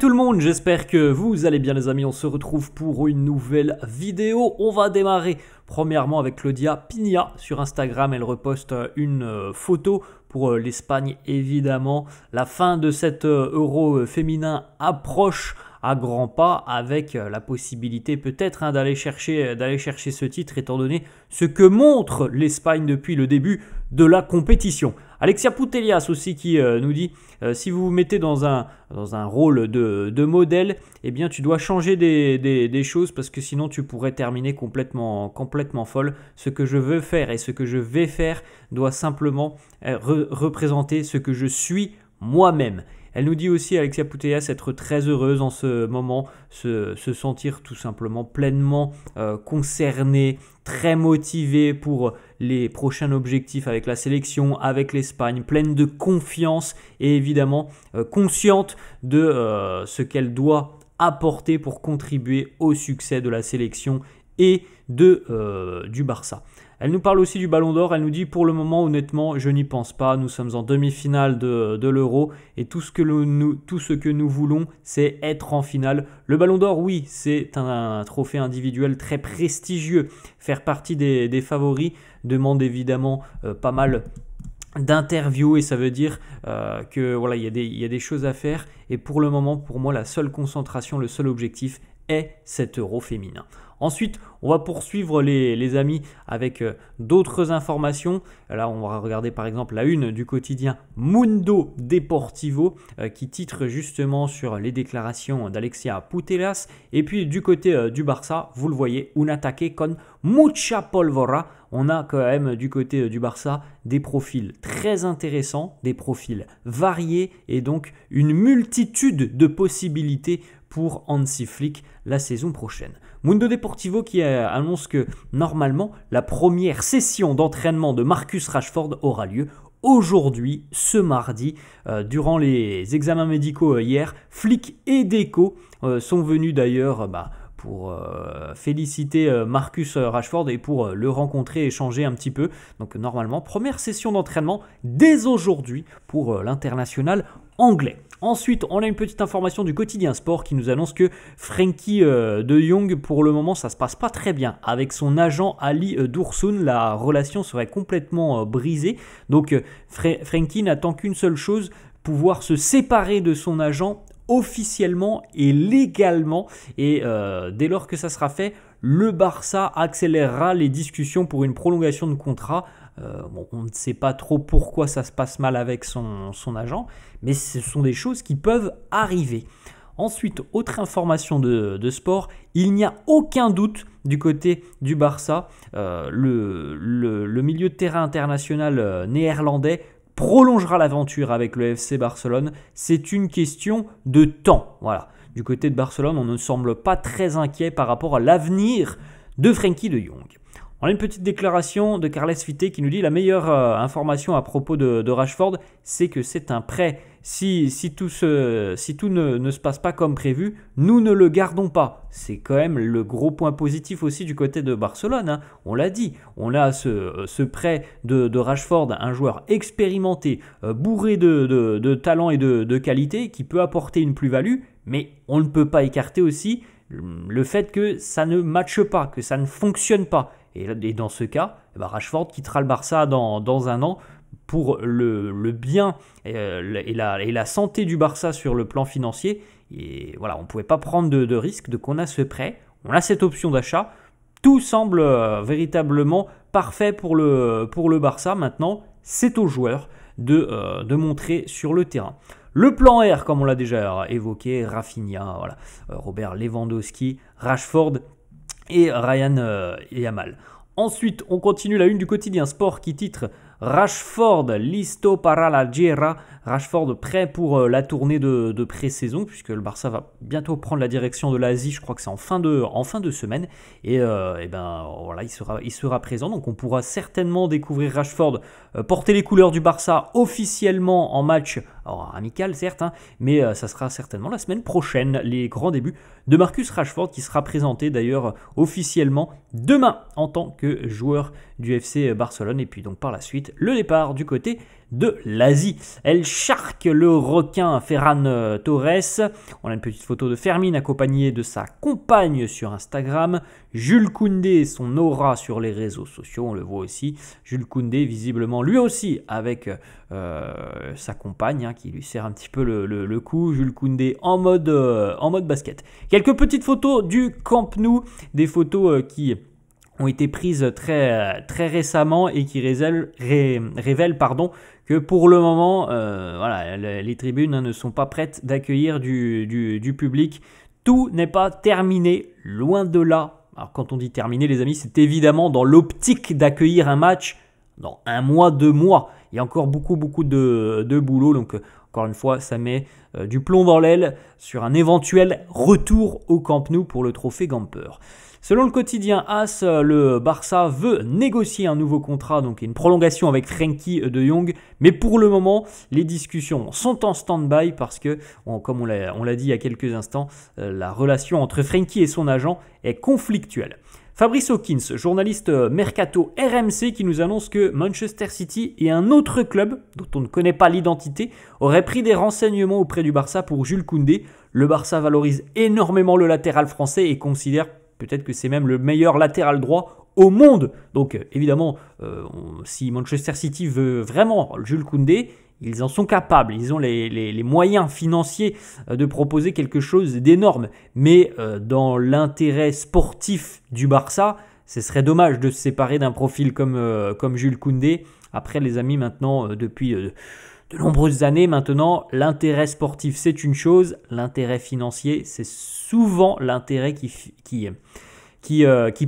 tout le monde, j'espère que vous allez bien les amis, on se retrouve pour une nouvelle vidéo. On va démarrer premièrement avec Claudia Pigna sur Instagram, elle reposte une photo pour l'Espagne évidemment. La fin de cet Euro féminin approche à grands pas avec la possibilité peut-être d'aller chercher ce titre étant donné ce que montre l'Espagne depuis le début de la compétition. Alexia Putellas aussi qui nous dit si vous vous mettez dans un rôle de modèle, eh bien tu dois changer des choses parce que sinon tu pourrais terminer complètement folle. Ce que je veux faire et ce que je vais faire doit simplement représenter ce que je suis moi-même. Elle nous dit aussi, Alexia Putellas, être très heureuse en ce moment, se sentir tout simplement pleinement concernée, très motivée pour les prochains objectifs avec la sélection, avec l'Espagne, pleine de confiance et évidemment consciente de ce qu'elle doit apporter pour contribuer au succès de la sélection et du Barça. Elle nous parle aussi du Ballon d'Or, elle nous dit pour le moment honnêtement je n'y pense pas, nous sommes en demi-finale de l'Euro et tout ce que nous voulons c'est être en finale. Le Ballon d'Or oui c'est un trophée individuel très prestigieux, faire partie des favoris demande évidemment pas mal d'interviews et ça veut dire que voilà il y a des choses à faire et pour le moment pour moi la seule concentration, le seul objectif est cet Euro féminin. Ensuite, on va poursuivre les amis avec d'autres informations. Là, on va regarder par exemple la une du quotidien Mundo Deportivo qui titre justement sur les déclarations d'Alexia Putellas. Et puis du côté du Barça, vous le voyez, un attaque con mucha pólvora. On a quand même du côté du Barça des profils très intéressants, des profils variés et donc une multitude de possibilités pour Hansi Flick la saison prochaine. Mundo Deportivo qui annonce que normalement la première session d'entraînement de Marcus Rashford aura lieu aujourd'hui, ce mardi. Durant les examens médicaux hier, Flick et Deco sont venus d'ailleurs pour féliciter Marcus Rashford et pour le rencontrer, échanger un petit peu. Donc normalement, première session d'entraînement dès aujourd'hui pour l'international anglais. Ensuite, on a une petite information du quotidien sport qui nous annonce que Frenkie de Jong, pour le moment, ça se passe pas très bien. Avec son agent Ali Dursun, la relation serait complètement brisée. Donc, Frenkie n'attend qu'une seule chose, pouvoir se séparer de son agent officiellement et légalement. Et dès lors que ça sera fait, le Barça accélérera les discussions pour une prolongation de contrat. On ne sait pas trop pourquoi ça se passe mal avec son agent, mais ce sont des choses qui peuvent arriver. Ensuite, autre information de sport, il n'y a aucun doute du côté du Barça, le milieu de terrain international néerlandais prolongera l'aventure avec le FC Barcelone. C'est une question de temps. Voilà. Du côté de Barcelone, on ne semble pas très inquiet par rapport à l'avenir de Frenkie de Jong. On a une petite déclaration de Carles Fité qui nous dit la meilleure information à propos de Rashford, c'est que c'est un prêt. Si tout ne se passe pas comme prévu, nous ne le gardons pas. C'est quand même le gros point positif aussi du côté de Barcelone. Hein. On l'a dit, on a ce prêt de Rashford, un joueur expérimenté, bourré de talent et de qualité, qui peut apporter une plus-value, mais on ne peut pas écarter aussi le fait que ça ne matche pas, que ça ne fonctionne pas. Et dans ce cas, Rashford quittera le Barça dans un an pour le bien et la santé du Barça sur le plan financier. Et voilà, on ne pouvait pas prendre de risque, donc on a ce prêt, on a cette option d'achat. Tout semble véritablement parfait pour le Barça. Maintenant, c'est aux joueurs de montrer sur le terrain. Le plan R, comme on l'a déjà évoqué, Rafinha, voilà, Robert Lewandowski, Rashford et Ryan Yamal. Ensuite, on continue la une du quotidien sport qui titre Rashford listo para la Gira. Rashford prêt pour la tournée de pré-saison puisque le Barça va bientôt prendre la direction de l'Asie. Je crois que c'est en fin de semaine et voilà, il sera présent. Donc on pourra certainement découvrir Rashford porter les couleurs du Barça officiellement en match amical certes, hein, mais ça sera certainement la semaine prochaine les grands débuts de Marcus Rashford qui sera présenté d'ailleurs officiellement demain en tant que joueur du FC Barcelone et puis donc par la suite le départ du côté de l'Asie. Elle charque le requin Ferran Torres. On a une petite photo de Fermine accompagnée de sa compagne sur Instagram. Jules Koundé, son aura sur les réseaux sociaux, on le voit aussi. Jules Koundé, visiblement lui aussi avec sa compagne qui lui serre un petit peu le cou. Jules Koundé en mode basket. Quelques petites photos du Camp Nou, des photos qui ont été prises très récemment et qui révèlent que pour le moment, les tribunes ne sont pas prêtes d'accueillir du public. Tout n'est pas terminé, loin de là. Alors quand on dit terminé, les amis, c'est évidemment dans l'optique d'accueillir un match dans 1 mois, 2 mois. Il y a encore beaucoup de boulot, donc encore une fois, ça met du plomb dans l'aile sur un éventuel retour au Camp Nou pour le trophée Gamper. Selon le quotidien AS, le Barça veut négocier un nouveau contrat, donc une prolongation avec Frenkie de Jong. Mais pour le moment, les discussions sont en stand-by parce que, comme on l'a dit il y a quelques instants, la relation entre Frenkie et son agent est conflictuelle. Fabrice Hawkins, journaliste Mercato RMC, qui nous annonce que Manchester City et un autre club, dont on ne connaît pas l'identité, auraient pris des renseignements auprès du Barça pour Jules Koundé. Le Barça valorise énormément le latéral français et considère peut-être que c'est même le meilleur latéral droit au monde. Donc évidemment, si Manchester City veut vraiment Jules Koundé, ils en sont capables. Ils ont les moyens financiers de proposer quelque chose d'énorme. Mais dans l'intérêt sportif du Barça, ce serait dommage de se séparer d'un profil comme Jules Koundé. Après les amis, maintenant, depuis de nombreuses années maintenant, l'intérêt sportif c'est une chose, l'intérêt financier c'est souvent l'intérêt qui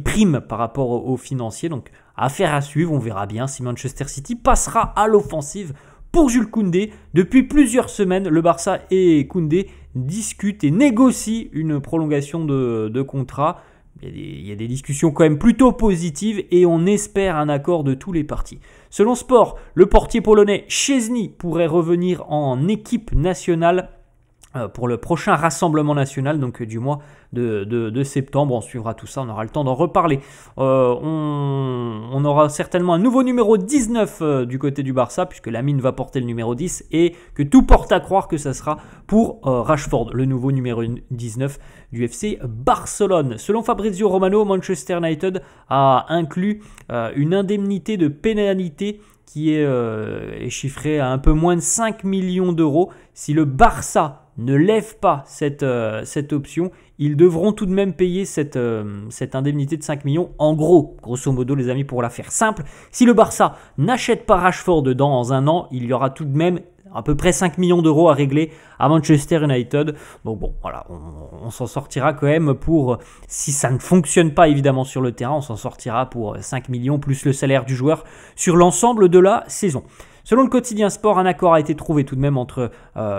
prime par rapport au financier. Donc affaire à suivre, on verra bien si Manchester City passera à l'offensive pour Jules Koundé. Depuis plusieurs semaines, le Barça et Koundé discutent et négocient une prolongation de contrat. Il y a des discussions quand même plutôt positives et on espère un accord de tous les partis. Selon Sport, le portier polonais Szczęsny pourrait revenir en équipe nationale pour le prochain rassemblement national, donc du mois de septembre. On suivra tout ça, on aura le temps d'en reparler. On aura certainement un nouveau numéro 19 du côté du Barça, puisque Lamine va porter le numéro 10 et que tout porte à croire que ça sera pour Rashford, le nouveau numéro 19 du FC Barcelone. Selon Fabrizio Romano, Manchester United a inclus une indemnité de pénalité qui est chiffrée à un peu moins de 5 millions d'euros. Si le Barça ne lève pas cette option, ils devront tout de même payer cette indemnité de 5 millions. En gros, grosso modo les amis, pour la faire simple, si le Barça n'achète pas Rashford dans 1 an, il y aura tout de même à peu près 5 millions d'euros à régler à Manchester United. Donc bon, voilà, on s'en sortira quand même pour, si ça ne fonctionne pas évidemment sur le terrain, on s'en sortira pour 5 millions plus le salaire du joueur sur l'ensemble de la saison. Selon le quotidien Sport, un accord a été trouvé tout de même entre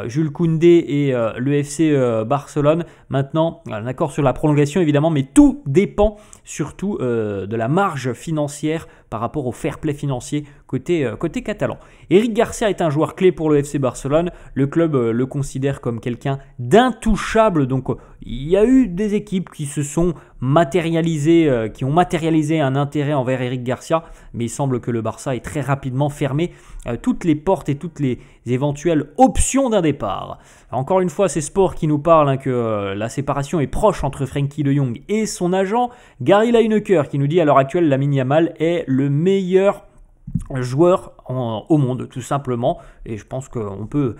Jules Koundé et le FC Barcelone. Maintenant, un accord sur la prolongation évidemment, mais tout dépend surtout de la marge financière par rapport au fair play financier côté catalan. Eric Garcia est un joueur clé pour le FC Barcelone. Le club le considère comme quelqu'un d'intouchable. Donc il y a eu des équipes qui se sont matérialisées, qui ont matérialisé un intérêt envers Eric Garcia, mais il semble que le Barça ait très rapidement fermé toutes les portes et toutes les éventuelles options d'un départ. Encore une fois, c'est Sport qui nous parle que la séparation est proche entre Frenkie de Jong et son agent. Gary Lineker qui nous dit à l'heure actuelle Lamine Yamal est le meilleur joueur au monde, tout simplement, et je pense qu'on peut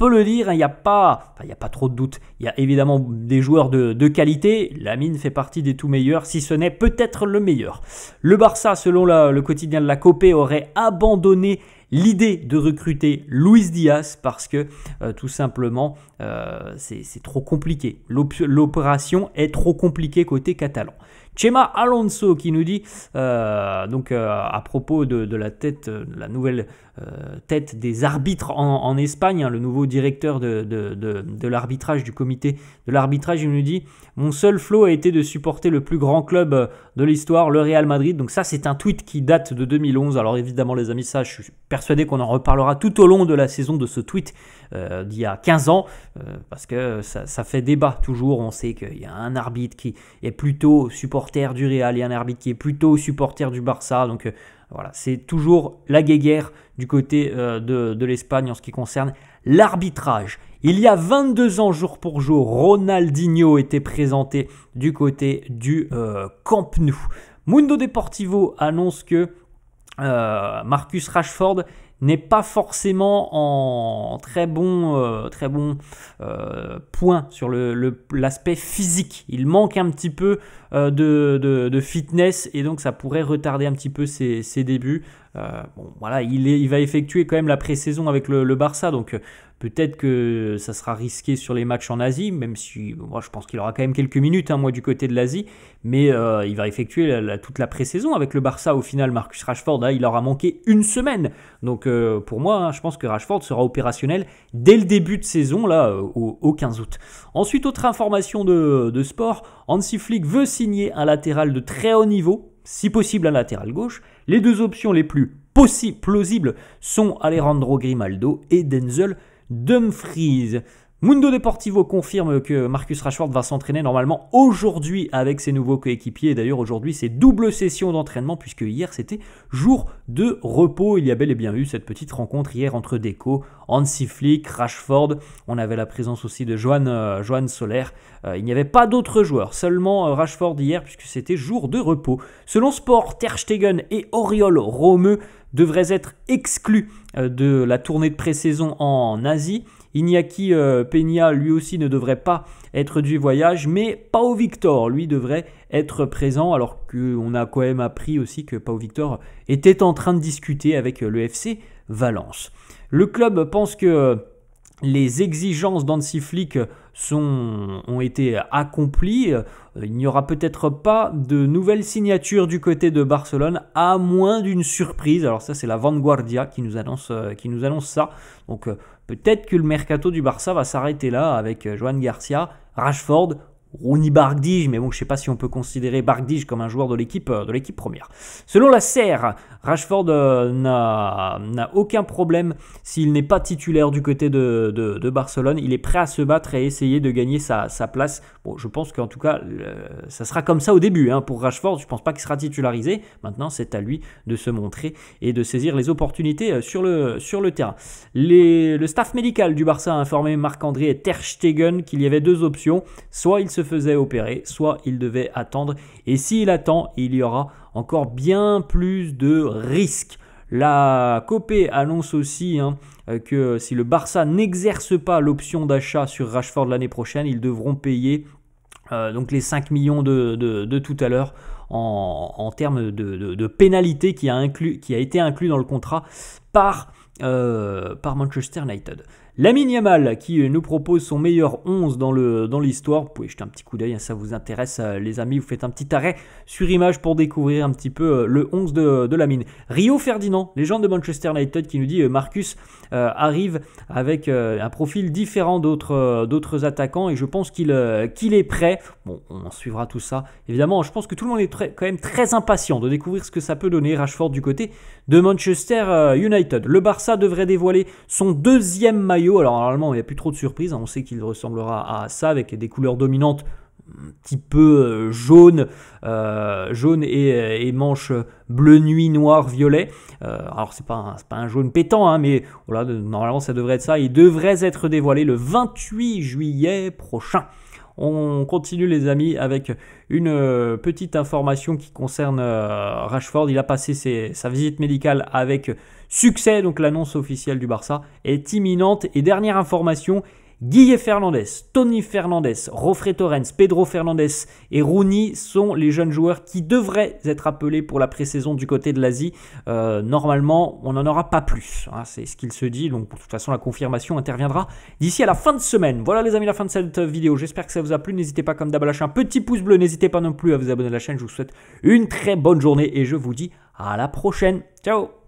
le dire, il n'y a pas trop de doute. Il y a évidemment des joueurs de qualité, Lamine fait partie des tout meilleurs, si ce n'est peut-être le meilleur. Le Barça, selon le quotidien de la Copé, aurait abandonné l'idée de recruter Luis Diaz parce que tout simplement c'est trop compliqué. L'opération est trop compliquée côté catalan. Chema Alonso qui nous dit à propos de la nouvelle tête des arbitres en Espagne, le nouveau directeur de l'arbitrage, du comité de l'arbitrage, il nous dit « Mon seul flow a été de supporter le plus grand club de l'histoire, le Real Madrid ». Donc ça, c'est un tweet qui date de 2011. Alors évidemment, les amis, ça, je suis persuadé qu'on en reparlera tout au long de la saison de ce tweet d'il y a 15 ans, parce que ça fait débat toujours. On sait qu'il y a un arbitre qui est plutôt supporter du Real et un arbitre qui est plutôt supporter du Barça. Donc Voilà, c'est toujours la guéguerre du côté de l'Espagne en ce qui concerne l'arbitrage. Il y a 22 ans, jour pour jour, Ronaldinho était présenté du côté du Camp Nou. Mundo Deportivo annonce que Marcus Rashford n'est pas forcément en très bon point sur l'aspect physique. Il manque un petit peu de fitness et donc ça pourrait retarder un petit peu ses débuts. Voilà, il va effectuer quand même la pré-saison avec le Barça, donc peut-être que ça sera risqué sur les matchs en Asie, même si moi je pense qu'il aura quand même quelques minutes, moi du côté de l'Asie, mais il va effectuer toute la pré-saison avec le Barça. Au final, Marcus Rashford, il aura manqué une semaine, donc pour moi, je pense que Rashford sera opérationnel dès le début de saison, là, au 15 août. Ensuite, autre information de sport, Hansi Flick veut signer un latéral de très haut niveau, si possible un latéral gauche. Les deux options les plus plausibles sont Alejandro Grimaldo et Denzel Dumfries. Mundo Deportivo confirme que Marcus Rashford va s'entraîner normalement aujourd'hui avec ses nouveaux coéquipiers. D'ailleurs, aujourd'hui, c'est double session d'entraînement puisque hier, c'était jour de repos. Il y a bel et bien eu cette petite rencontre hier entre Deco, Hansi Flick, Rashford. On avait la présence aussi de Joan Soler. Il n'y avait pas d'autres joueurs, seulement Rashford hier puisque c'était jour de repos. Selon Sport, Ter Stegen et Oriol Romeu devraient être exclus de la tournée de pré-saison en Asie. Iñaki Peña, lui aussi, ne devrait pas être du voyage, mais Pau Victor, lui, devrait être présent, alors qu'on a quand même appris aussi que Pau Victor était en train de discuter avec le FC Valence. Le club pense que les exigences d'Hansi Flick ont été accomplies. Il n'y aura peut-être pas de nouvelles signatures du côté de Barcelone, à moins d'une surprise. Alors ça, c'est la Vanguardia qui nous annonce ça. Donc peut-être que le mercato du Barça va s'arrêter là avec Joan Garcia, Rashford, Rooney Bargdij, mais bon, je ne sais pas si on peut considérer Bargdij comme un joueur de l'équipe première. Selon la SER, Rashford n'a aucun problème s'il n'est pas titulaire du côté de Barcelone. Il est prêt à se battre et essayer de gagner sa place. Bon, je pense qu'en tout cas, ça sera comme ça au début pour Rashford. Je ne pense pas qu'il sera titularisé. Maintenant, c'est à lui de se montrer et de saisir les opportunités sur le terrain. Le staff médical du Barça a informé Marc-André et Ter Stegen qu'il y avait deux options. Soit il se faisait opérer, soit il devait attendre. Et s'il attend, il y aura encore bien plus de risques. La Copé annonce aussi que si le Barça n'exerce pas l'option d'achat sur Rashford l'année prochaine, ils devront payer donc les 5 millions de tout à l'heure en termes de pénalité qui a été inclus dans le contrat par Manchester United. Lamine Yamal qui nous propose son meilleur 11 dans l'histoire. Vous pouvez jeter un petit coup d'œil, ça vous intéresse les amis, vous faites un petit arrêt sur image pour découvrir un petit peu le 11 de Lamine. Rio Ferdinand, légende de Manchester United, qui nous dit Marcus arrive avec un profil différent d'autres attaquants et je pense qu'il est prêt. Bon, on suivra tout ça. Évidemment, je pense que tout le monde est quand même très impatient de découvrir ce que ça peut donner Rashford du côté de Manchester United. Le Barça devrait dévoiler son deuxième maillot. Alors normalement il n'y a plus trop de surprises, on sait qu'il ressemblera à ça avec des couleurs dominantes un petit peu jaune et manches bleu nuit, noir, violet. Alors c'est pas un jaune pétant, mais voilà, normalement ça devrait être ça. Il devrait être dévoilé le 28 juillet prochain. On continue les amis avec une petite information qui concerne Rashford. Il a passé sa visite médicale avec succès, donc l'annonce officielle du Barça est imminente. Et dernière information, Guille Fernandez, Tony Fernandez, Jofre Torrens, Pedro Fernandez et Rooney sont les jeunes joueurs qui devraient être appelés pour la pré-saison du côté de l'Asie. Normalement, on n'en aura pas plus. C'est ce qu'il se dit. Donc, de toute façon, la confirmation interviendra d'ici à la fin de semaine. Voilà les amis, la fin de cette vidéo. J'espère que ça vous a plu. N'hésitez pas comme d'hab à lâcher un petit pouce bleu. N'hésitez pas non plus à vous abonner à la chaîne. Je vous souhaite une très bonne journée et je vous dis à la prochaine. Ciao!